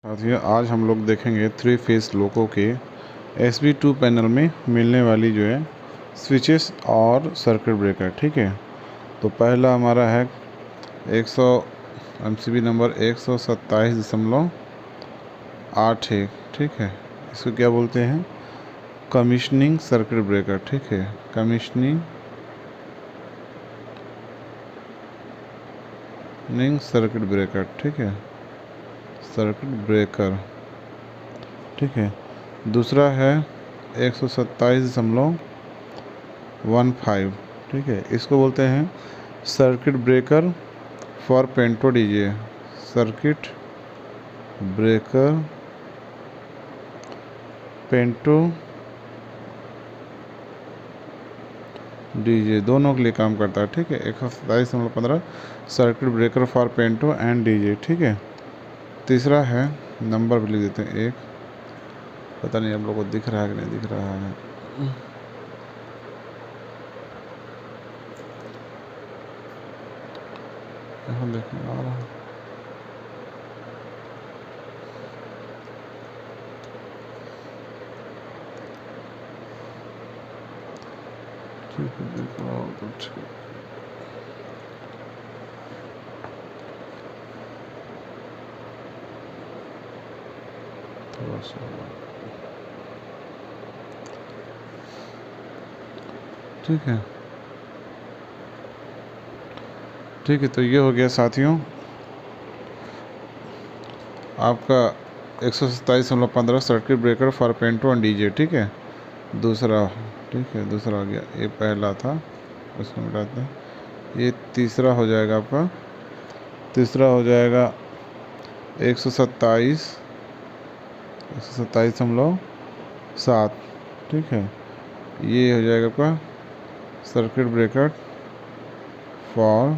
साथियों, आज हम लोग देखेंगे 3 फेस लोको के SB2 पैनल में मिलने वाली जो है स्विचेस और सर्किट ब्रेकर। ठीक है, तो पहला हमारा है 100 MCB नंबर 127.81। ठीक है, इसको क्या बोलते हैं? Commissioning circuit breaker. ठीक है, कमीशनिंग सर्किट ब्रेकर। ठीक है, सर्किट ब्रेकर। ठीक है, दूसरा है 127.15। ठीक है, इसको बोलते हैं circuit breaker for panto DJ. Circuit breaker panto DJ दोनों के लिए काम करता है। ठीक है, 127.15 circuit breaker for panto and DJ. ठीक है, तीसरा है, नंबर भी लिख देते हैं एक, पता नहीं आप लोगों को दिख रहा है कि नहीं दिख रहा है। यहाँ देखने आ रहा है। ठीक है, दिख रहा हो तो ठीक। थोड़ा सा ठीक है। ठीक है, तो ये हो गया साथियों आपका 127.15 circuit breaker for panto and DJ. ठीक है, दूसरा। ठीक है, दूसरा हो गया, ये पहला था, उसको मिटाते हैं। ये तीसरा हो जाएगा आपका, तीसरा हो जाएगा 127.7। ठीक है, ये हो जाएगा आपका circuit breaker for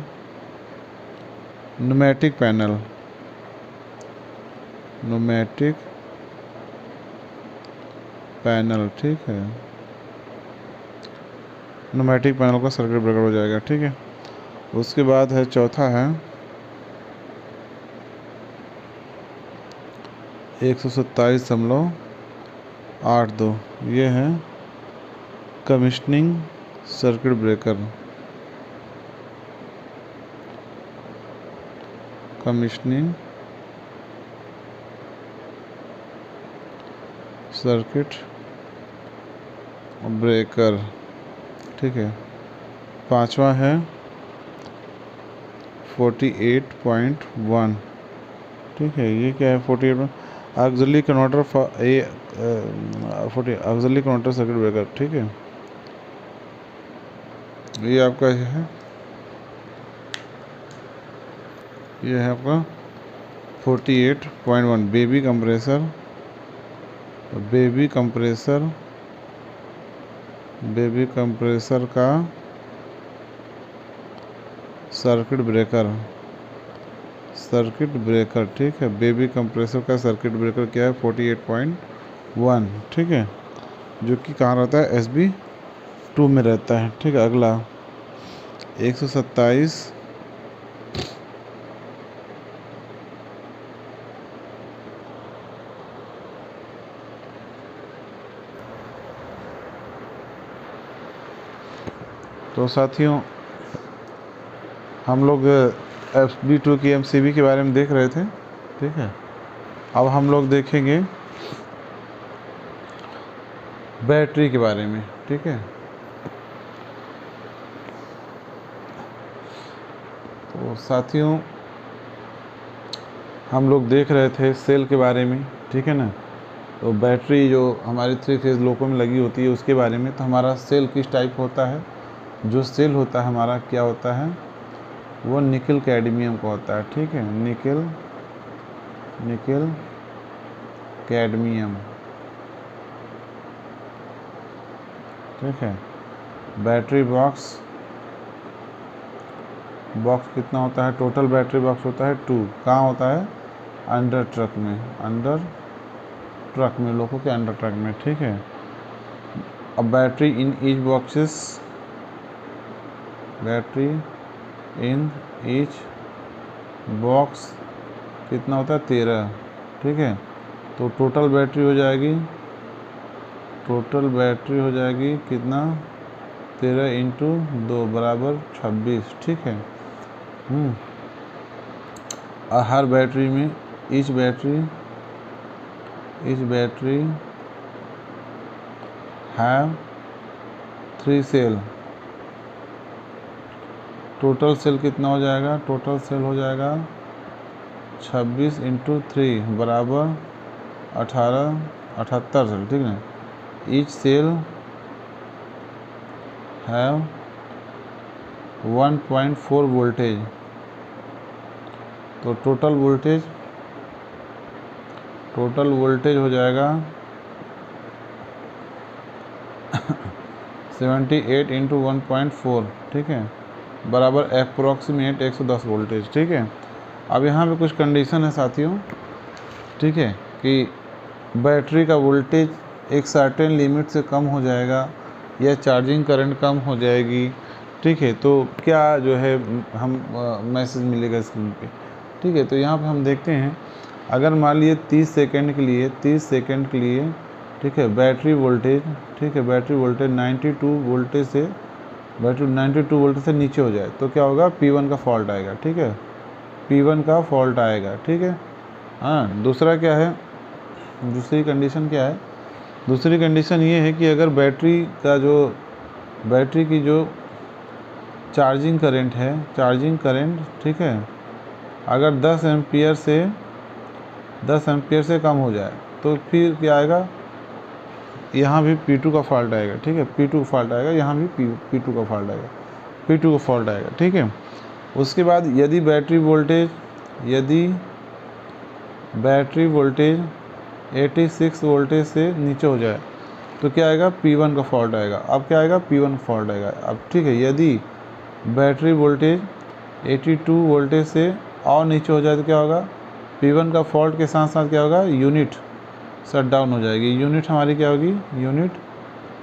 pneumatic panel. Pneumatic panel. ठीक है, न्यूमेटिक पैनल का सर्किट ब्रेकर हो जाएगा। ठीक है, उसके बाद है चौथा है 127.82। ये है commissioning circuit breaker. Commissioning circuit breaker. ठीक है, पांचवा है 48.1। ठीक है, ये क्या है? 48 auxiliary converter auxiliary converter circuit breaker. ठीक है, ये आपका है, ये है आपका 48.1 बेबी कंप्रेसर। बेबी कंप्रेसर का सर्किट ब्रेकर। Circuit breaker. ठीक है, बेबी कंप्रेसर का सर्किट ब्रेकर क्या है? 48.1। ठीक है, जो कि कहाँ रहता है? SB2 में रहता है। ठीक है, अगला 127। तो साथियों, हम लोग SB2 की MCB के बारे में देख रहे थे। ठीक है, अब हम लोग देखेंगे बैटरी के बारे में। ठीक है, तो साथियों हम लोग देख रहे थे सेल के बारे में। ठीक है ना, तो बैटरी जो हमारी 3 फेज लोको में लगी होती है उसके बारे में। तो हमारा सेल किस टाइप होता है? जो सेल होता है हमारा क्या होता है? वो निकल कैडमियम का होता है। ठीक है, निकल कैडमियम। ठीक है, बैटरी बॉक्स कितना होता है? टोटल बैटरी बॉक्स होता है 2। कहाँ होता है? अंडर ट्रक में। अंडर ट्रक में, लोगों के अंडर ट्रक में। ठीक है, अब battery in each boxes, battery in each box कितना होता है? 13। ठीक है। तो टोटल बैटरी हो जाएगी, टोटल बैटरी हो जाएगी कितना, 13 इंटू 2 बराबर 26, ठीक है। हर बैटरी में each battery have 3 cell. Total cell कितना हो जाएगा, टोटल सेल हो जाएगा 26 इंटू 3 बराबर 78 सेल, ठीक है। Each cell have 1.4 voltage. तो टोटल वोल्टेज हो जाएगा 78 इंटू 1.4, ठीक है, बराबर अप्रॉक्सीमेट 110 वोल्टेज, ठीक है। अब यहाँ पे कुछ कंडीशन है साथियों, ठीक है, कि बैटरी का वोल्टेज एक सर्टेन लिमिट से कम हो जाएगा या चार्जिंग करंट कम हो जाएगी, ठीक है। तो क्या जो है हम मैसेज मिलेगा स्क्रीन पे, ठीक है। तो यहाँ पे हम देखते हैं, अगर मान लिए 30 सेकंड के लिए, ठीक है, बैटरी वोल्टेज 92 वोल्टेज से, बैटरी 92 वोल्टेज से नीचे हो जाए तो क्या होगा, P1 का फॉल्ट आएगा, ठीक है, P1 का फॉल्ट आएगा, ठीक है। हाँ, दूसरा क्या है, दूसरी कंडीशन क्या है, दूसरी कंडीशन ये है कि अगर बैटरी की जो चार्जिंग करंट है, ठीक है, अगर 10 एम्पियर से कम हो जाए तो फिर क्या आएगा, यहाँ भी P2 का फॉल्ट आएगा, ठीक है, P2 का फॉल्ट आएगा, यहाँ भी P2 का फॉल्ट आएगा, ठीक है। उसके बाद यदि बैटरी वोल्टेज 86 वोल्टेज से नीचे हो जाए तो क्या आएगा, P1 का फॉल्ट आएगा। अब क्या आएगा, P1 का फॉल्ट आएगा। अब ठीक है, यदि बैटरी वोल्टेज 82 वोल्टेज से और नीचे हो जाए तो क्या होगा, P1 का फॉल्ट के साथ साथ क्या होगा, यूनिट शट डाउन हो जाएगी। यूनिट हमारी क्या होगी, यूनिट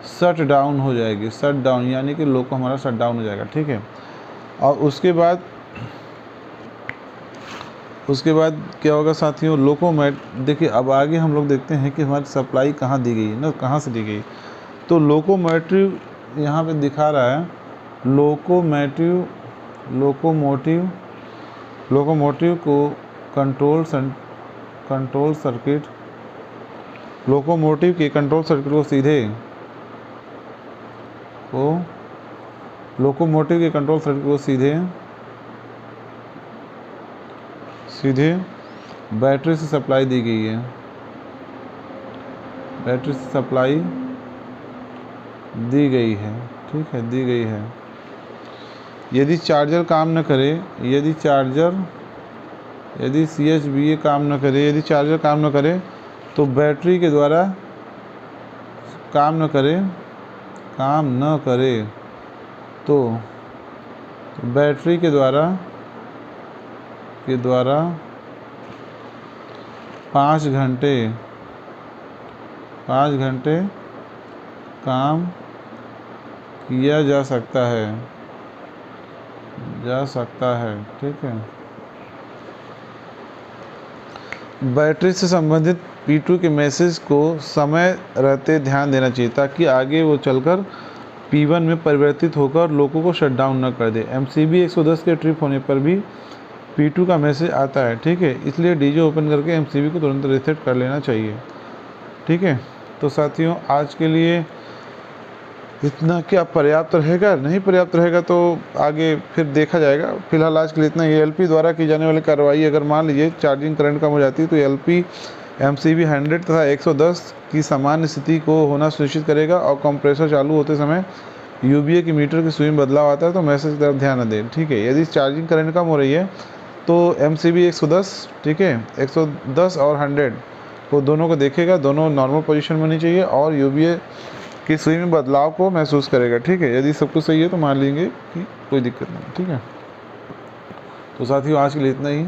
शट डाउन हो जाएगी, यानी कि लोको हमारा शट डाउन हो जाएगा, ठीक है। और उसके बाद क्या होगा साथियों, देखिए अब आगे हम लोग देखते हैं कि हमारी सप्लाई कहाँ दी गई है ना, कहाँ से दी गई। तो लोकोमोटिव यहाँ पे दिखा रहा है, लोकोमोटिव को कंट्रोल सर्किट, लोकोमोटिव के कंट्रोल सर्किट को सीधे बैटरी से सप्लाई दी गई है, ठीक है, दी गई है। यदि चार्जर काम न करे, यदि CHBA काम न करे, यदि चार्जर काम न करे तो बैटरी के द्वारा काम न करे तो बैटरी के द्वारा 5 घंटे काम किया जा सकता है, ठीक है। बैटरी से संबंधित P2 के मैसेज को समय रहते ध्यान देना चाहिए ताकि आगे वो चलकर P1 में परिवर्तित होकर लोगों को शट डाउन न कर दे। MCB 110 के ट्रिप होने पर भी P2 का मैसेज आता है, ठीक है, इसलिए डीजे ओपन करके MCB को तुरंत रीसेट कर लेना चाहिए, ठीक है। तो साथियों, आज के लिए इतना क्या पर्याप्त रहेगा, नहीं पर्याप्त रहेगा तो आगे फिर देखा जाएगा। फिलहाल आज के लिए इतना। LP द्वारा की जाने वाली कार्रवाई, अगर मान लीजिए चार्जिंग करंट कम हो जाती है तो LP MCB 100 तथा 110 की सामान्य स्थिति को होना सुनिश्चित करेगा और कंप्रेसर चालू होते समय UBA की मीटर की सुई में बदलाव आता है तो मैसेज की तरफ ध्यान न दें, ठीक है। यदि चार्जिंग करंट कम हो रही है तो MCB 110, ठीक है, 110 और 100 को दोनों को देखेगा, दोनों नॉर्मल पोजीशन में होनी चाहिए और UBA की सुई में बदलाव को महसूस करेगा, ठीक है। यदि सब कुछ सही है तो मान लेंगे कि कोई दिक्कत नहीं, ठीक है। तो साथियों, आज के लिए इतना ही।